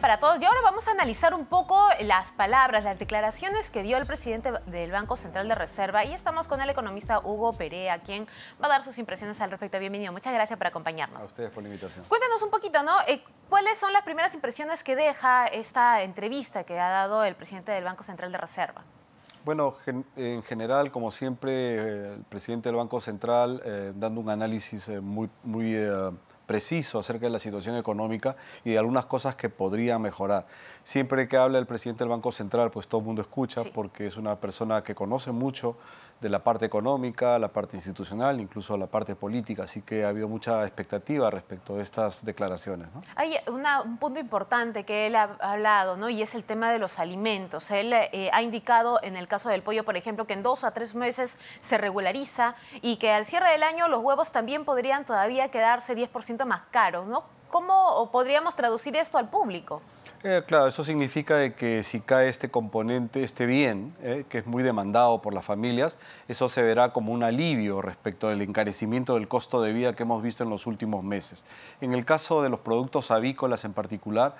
para todos. Y ahora vamos a analizar un poco las palabras, las declaraciones que dio el presidente del Banco Central de Reserva. Y estamos con el economista Hugo Perea, quien va a dar sus impresiones al respecto. Bienvenido, muchas gracias por acompañarnos. A ustedes por la invitación. Cuéntanos un poquito, ¿no? ¿Cuáles son las primeras impresiones que deja esta entrevista que ha dado el presidente del Banco Central de Reserva? Bueno, en general, como siempre, el presidente del Banco Central dando un análisis muy preciso acerca de la situación económica y de algunas cosas que podrían mejorar. Siempre que habla el presidente del Banco Central, pues todo el mundo escucha, sí, porque es una persona que conoce mucho de la parte económica, la parte institucional, incluso la parte política, así que ha habido mucha expectativa respecto de estas declaraciones, ¿no? Hay un punto importante que él ha hablado, ¿no? Y es el tema de los alimentos. Él ha indicado en el caso del pollo, por ejemplo, que en 2 a 3 meses se regulariza y que al cierre del año los huevos también podrían todavía quedarse 10% más caros, ¿no? ¿Cómo podríamos traducir esto al público? Claro, eso significa de que si cae este componente, este bien, que es muy demandado por las familias, eso se verá como un alivio respecto al encarecimiento del costo de vida que hemos visto en los últimos meses. En el caso de los productos avícolas en particular,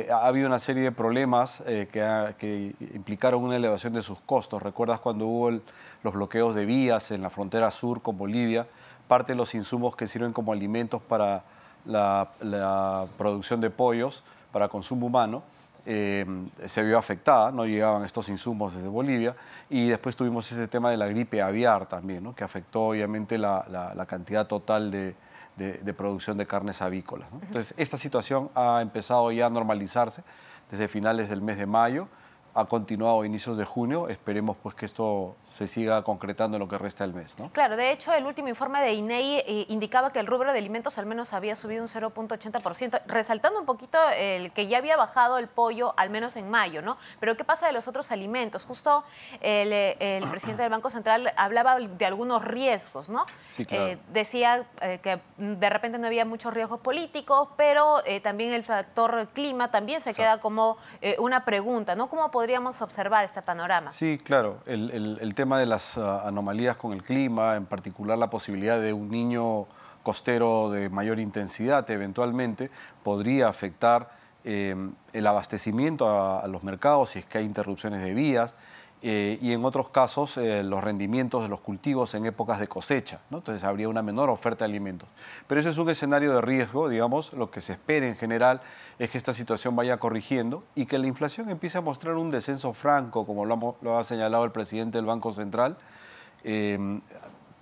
ha habido una serie de problemas que implicaron una elevación de sus costos. ¿Recuerdas cuando hubo los bloqueos de vías en la frontera sur con Bolivia? Parte de los insumos que sirven como alimentos para la producción de pollos para consumo humano, se vio afectada, no llegaban estos insumos desde Bolivia, y después tuvimos ese tema de la gripe aviar también, ¿no? Que afectó obviamente la cantidad total de producción de carnes avícolas, ¿no? Entonces, esta situación ha empezado ya a normalizarse desde finales del mes de mayo, ha continuado a inicios de junio, esperemos pues que esto se siga concretando en lo que resta del mes, ¿no? Claro, de hecho el último informe de INEI indicaba que el rubro de alimentos al menos había subido un 0.80%, resaltando un poquito el que ya había bajado el pollo al menos en mayo, ¿no? Pero ¿qué pasa de los otros alimentos? Justo el presidente del Banco Central hablaba de algunos riesgos, ¿no? Sí, claro. Decía que de repente no había muchos riesgos políticos, pero también el factor clima también se queda como una pregunta, ¿no? ¿Cómo podríamos observar este panorama? Sí, claro. El tema de las anomalías con el clima, en particular la posibilidad de un niño costero de mayor intensidad eventualmente, podría afectar el abastecimiento a los mercados si es que hay interrupciones de vías y en otros casos los rendimientos de los cultivos en épocas de cosecha, ¿no? Entonces habría una menor oferta de alimentos. Pero eso es un escenario de riesgo, digamos, lo que se espera en general es que esta situación vaya corrigiendo y que la inflación empiece a mostrar un descenso franco, como lo ha señalado el presidente del Banco Central,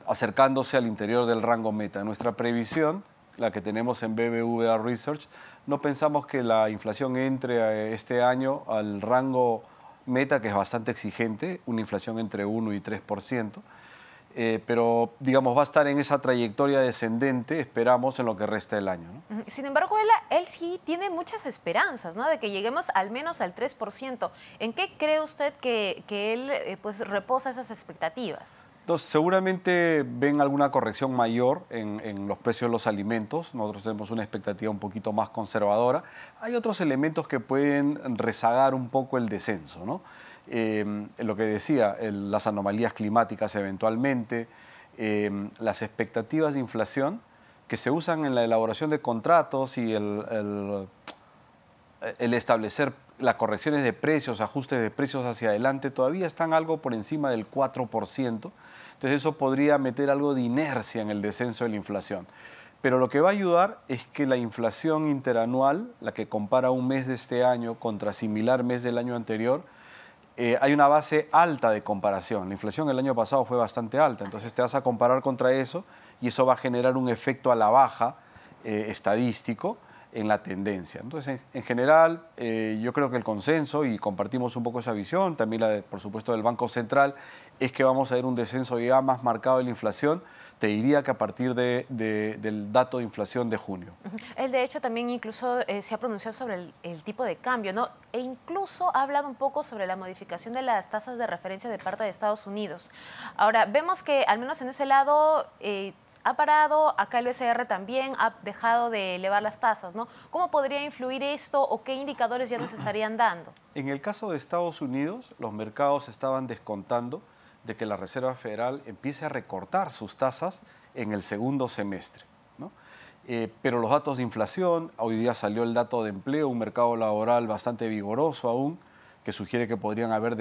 acercándose al interior del rango meta. Nuestra previsión, la que tenemos en BBVA Research, no pensamos que la inflación entre este año al rango meta, que es bastante exigente, una inflación entre 1 y 3%, pero digamos va a estar en esa trayectoria descendente, esperamos, en lo que resta del año, ¿no? Sin embargo, él sí tiene muchas esperanzas, ¿no? De que lleguemos al menos al 3%. ¿En qué cree usted que él pues reposa esas expectativas? Entonces, seguramente ven alguna corrección mayor en los precios de los alimentos. Nosotros tenemos una expectativa un poquito más conservadora. Hay otros elementos que pueden rezagar un poco el descenso, ¿no? Lo que decía, las anomalías climáticas eventualmente, las expectativas de inflación que se usan en la elaboración de contratos y el establecer las correcciones de precios, ajustes de precios hacia adelante, todavía están algo por encima del 4%. Entonces eso podría meter algo de inercia en el descenso de la inflación. Pero lo que va a ayudar es que la inflación interanual, la que compara un mes de este año contra similar mes del año anterior, hay una base alta de comparación. La inflación el año pasado fue bastante alta, entonces te vas a comparar contra eso y eso va a generar un efecto a la baja estadístico en la tendencia. Entonces, en general, yo creo que el consenso, y compartimos un poco esa visión, también por supuesto, del Banco Central, es que vamos a ver un descenso ya más marcado de la inflación, te diría que a partir del dato de inflación de junio. Él, de hecho, también incluso se ha pronunciado sobre el tipo de cambio, ¿no? E incluso ha hablado un poco sobre la modificación de las tasas de referencia de parte de Estados Unidos. Ahora, vemos que al menos en ese lado ha parado, acá el BCR también ha dejado de elevar las tasas, ¿no? ¿Cómo podría influir esto o qué indicadores ya nos estarían dando? En el caso de Estados Unidos, los mercados estaban descontando de que la Reserva Federal empiece a recortar sus tasas en el segundo semestre, ¿no? Pero los datos de inflación, hoy día salió el dato de empleo, un mercado laboral bastante vigoroso aún, que sugiere que podrían haber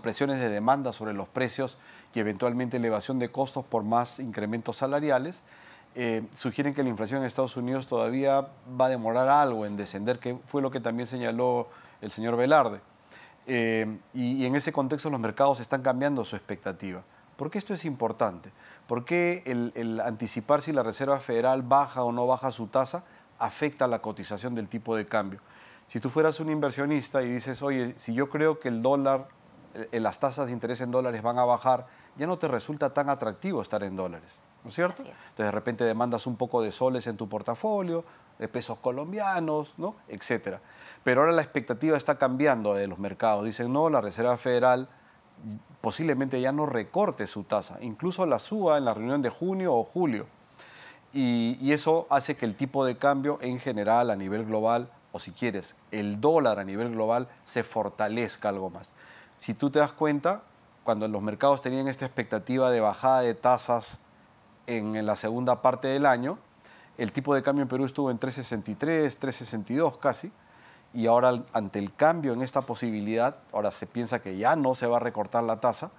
presiones de demanda sobre los precios y eventualmente elevación de costos por más incrementos salariales. Sugieren que la inflación en Estados Unidos todavía va a demorar algo en descender, que fue lo que también señaló el señor Velarde. Y en ese contexto los mercados están cambiando su expectativa. ¿Por qué esto es importante? ¿Por qué el anticipar si la Reserva Federal baja o no baja su tasa afecta la cotización del tipo de cambio? Si tú fueras un inversionista y dices, oye, si yo creo que el dólar, las tasas de interés en dólares van a bajar, ya no te resulta tan atractivo estar en dólares, ¿no es cierto? Entonces de repente demandas un poco de soles en tu portafolio, de pesos colombianos, ¿no? Etcétera. Pero ahora la expectativa está cambiando de los mercados. Dicen, no, la Reserva Federal posiblemente ya no recorte su tasa, incluso la suba en la reunión de junio o julio. Y eso hace que el tipo de cambio en general a nivel global, o si quieres, el dólar a nivel global, se fortalezca algo más. Si tú te das cuenta, cuando los mercados tenían esta expectativa de bajada de tasas en la segunda parte del año, el tipo de cambio en Perú estuvo en 3.63, 3.62 casi, y ahora ante el cambio en esta posibilidad, ahora se piensa que ya no se va a recortar la tasa,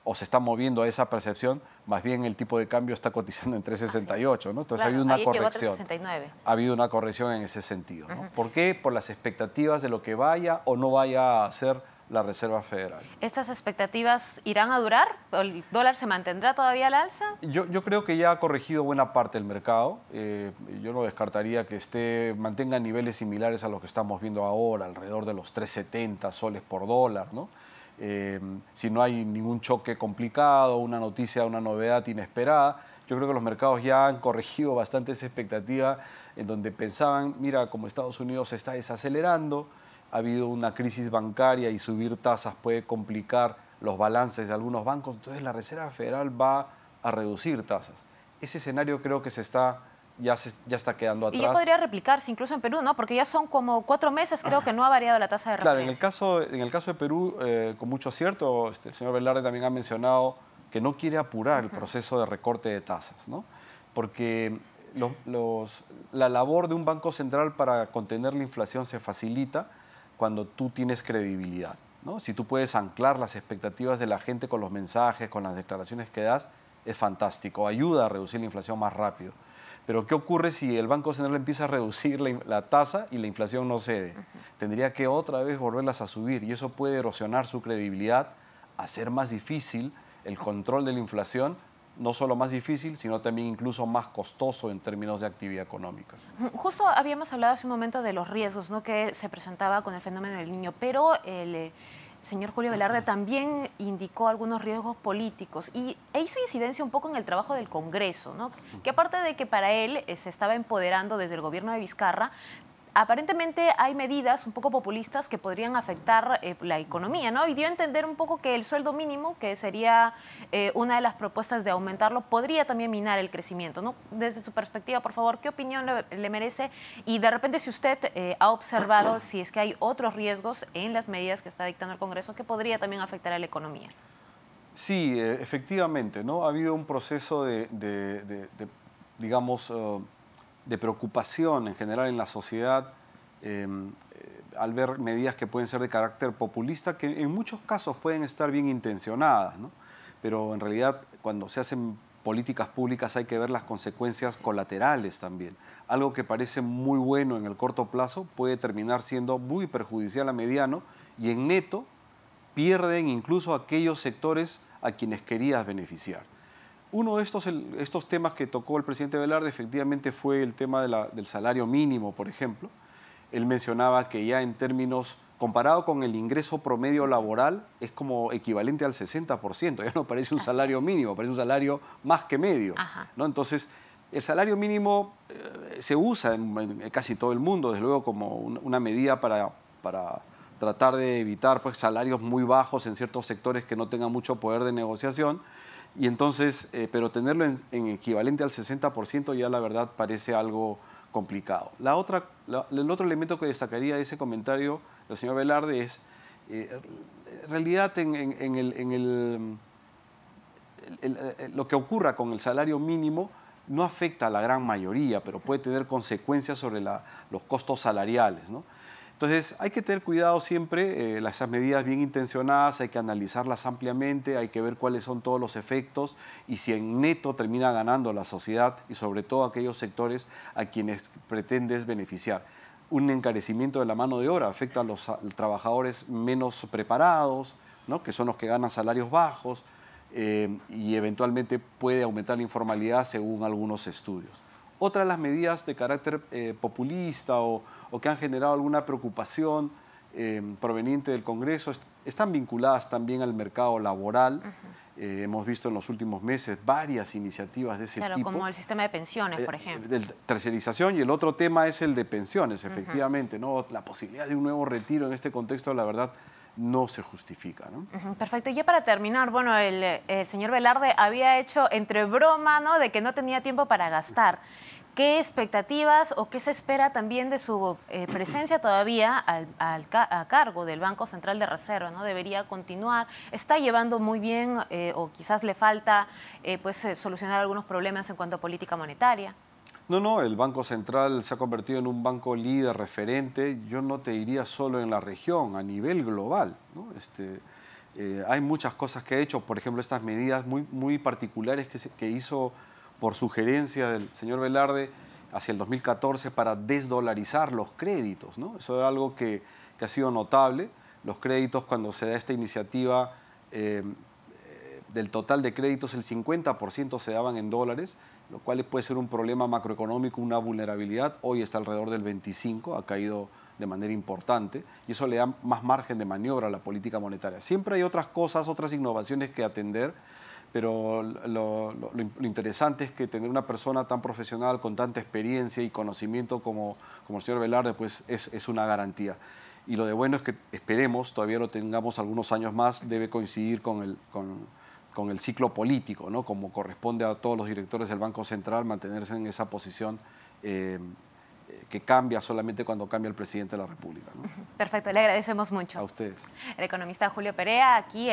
o se está moviendo a esa percepción, más bien el tipo de cambio está cotizando en 3.68, ¿no? Entonces claro, ha habido una ayer corrección. llegó a 3.69. Ha habido una corrección en ese sentido, ¿no? ¿Por qué? Por las expectativas de lo que vaya o no vaya a hacer la Reserva Federal. ¿Estas expectativas irán a durar? ¿El dólar se mantendrá todavía al alza? Yo creo que ya ha corregido buena parte del mercado. Yo no descartaría que mantenga niveles similares a los que estamos viendo ahora, alrededor de los 3.70 soles por dólar, ¿no? Si no hay ningún choque complicado, una noticia, una novedad inesperada, yo creo que los mercados ya han corregido bastante esa expectativa en donde pensaban, mira, como Estados Unidos se está desacelerando, ha habido una crisis bancaria y subir tasas puede complicar los balances de algunos bancos, entonces la Reserva Federal va a reducir tasas. Ese escenario creo que ya está quedando atrás. Y ya podría replicarse incluso en Perú, ¿no? Porque ya son como 4 meses, creo que no ha variado la tasa de referencia. Claro, en el caso de Perú, con mucho acierto, el señor Velarde también ha mencionado que no quiere apurar el proceso de recorte de tasas, ¿no? Porque la labor de un banco central para contener la inflación se facilita cuando tú tienes credibilidad, ¿no? Si tú puedes anclar las expectativas de la gente con los mensajes, con las declaraciones que das, es fantástico, ayuda a reducir la inflación más rápido. Pero ¿qué ocurre si el Banco Central empieza a reducir la tasa y la inflación no cede? Tendría que otra vez volverlas a subir y eso puede erosionar su credibilidad, hacer más difícil el control de la inflación, no solo más difícil, sino también incluso más costoso en términos de actividad económica. Justo habíamos hablado hace un momento de los riesgos, ¿no?, que se presentaba con el fenómeno del Niño, pero el señor Julio Velarde también indicó algunos riesgos políticos e hizo incidencia un poco en el trabajo del Congreso, ¿no? Que aparte de que para él se estaba empoderando desde el gobierno de Vizcarra, aparentemente hay medidas un poco populistas que podrían afectar la economía, ¿no? Y dio a entender un poco que el sueldo mínimo, que sería una de las propuestas de aumentarlo, podría también minar el crecimiento, ¿no? Desde su perspectiva, por favor, ¿qué opinión le merece? Y de repente, si usted ha observado si es que hay otros riesgos en las medidas que está dictando el Congreso que podría también afectar a la economía. Sí, efectivamente, ¿no? Ha habido un proceso digamos, de preocupación en general en la sociedad al ver medidas que pueden ser de carácter populista, que en muchos casos pueden estar bien intencionadas, ¿no? Pero en realidad cuando se hacen políticas públicas hay que ver las consecuencias colaterales también. Algo que parece muy bueno en el corto plazo puede terminar siendo muy perjudicial a mediano y en neto pierden incluso aquellos sectores a quienes querías beneficiar. Uno de estos temas que tocó el presidente Velarde efectivamente fue el tema del salario mínimo, por ejemplo. Él mencionaba que ya en términos, comparado con el ingreso promedio laboral, es como equivalente al 60%. Ya no parece un salario mínimo, parece un salario más que medio, ¿no? Entonces, el salario mínimo se usa en casi todo el mundo, desde luego, como una medida para tratar de evitar pues, salarios muy bajos en ciertos sectores que no tengan mucho poder de negociación. Y entonces, pero tenerlo en equivalente al 60% ya la verdad parece algo complicado. El otro elemento que destacaría de ese comentario del señor Velarde es, en realidad lo que ocurra con el salario mínimo no afecta a la gran mayoría, pero puede tener consecuencias sobre los costos salariales, ¿no? Entonces, hay que tener cuidado siempre, esas medidas bien intencionadas, hay que analizarlas ampliamente, hay que ver cuáles son todos los efectos y si en neto termina ganando la sociedad y sobre todo aquellos sectores a quienes pretendes beneficiar. Un encarecimiento de la mano de obra afecta a los trabajadores menos preparados, ¿no? Que son los que ganan salarios bajos, y eventualmente puede aumentar la informalidad según algunos estudios. Otra de las medidas de carácter populista o que han generado alguna preocupación proveniente del Congreso están vinculadas también al mercado laboral. Hemos visto en los últimos meses varias iniciativas de ese tipo. Claro, como el sistema de pensiones, por ejemplo. De terciarización, y el otro tema es el de pensiones, efectivamente, ¿no? La posibilidad de un nuevo retiro en este contexto, la verdad, no se justifica, ¿no? Perfecto. Y ya para terminar, bueno, el señor Velarde había hecho entre broma, ¿no?, de que no tenía tiempo para gastar. ¿Qué expectativas o qué se espera también de su presencia todavía a cargo del Banco Central de Reserva, ¿no? ¿Debería continuar? ¿Está llevando muy bien o quizás le falta solucionar algunos problemas en cuanto a política monetaria? No, el Banco Central se ha convertido en un banco líder, referente, yo no te diría solo en la región, a nivel global, ¿no? Hay muchas cosas que ha hecho, por ejemplo, estas medidas muy particulares que hizo por sugerencia del señor Velarde hacia el 2014 para desdolarizar los créditos, ¿no? Eso es algo que ha sido notable. Los créditos, cuando se da esta iniciativa, del total de créditos, el 50% se daban en dólares, lo cual puede ser un problema macroeconómico, una vulnerabilidad. Hoy está alrededor del 25%, ha caído de manera importante, y eso le da más margen de maniobra a la política monetaria. Siempre hay otras cosas, otras innovaciones que atender, pero lo interesante es que tener una persona tan profesional, con tanta experiencia y conocimiento como el señor Velarde, pues es una garantía. Y lo de bueno es que esperemos, todavía lo tengamos algunos años más, debe coincidir con el ciclo político, ¿no? Como corresponde a todos los directores del Banco Central, mantenerse en esa posición que cambia solamente cuando cambia el presidente de la República, ¿no? Perfecto, le agradecemos mucho. A ustedes. El economista Julio Perea, aquí en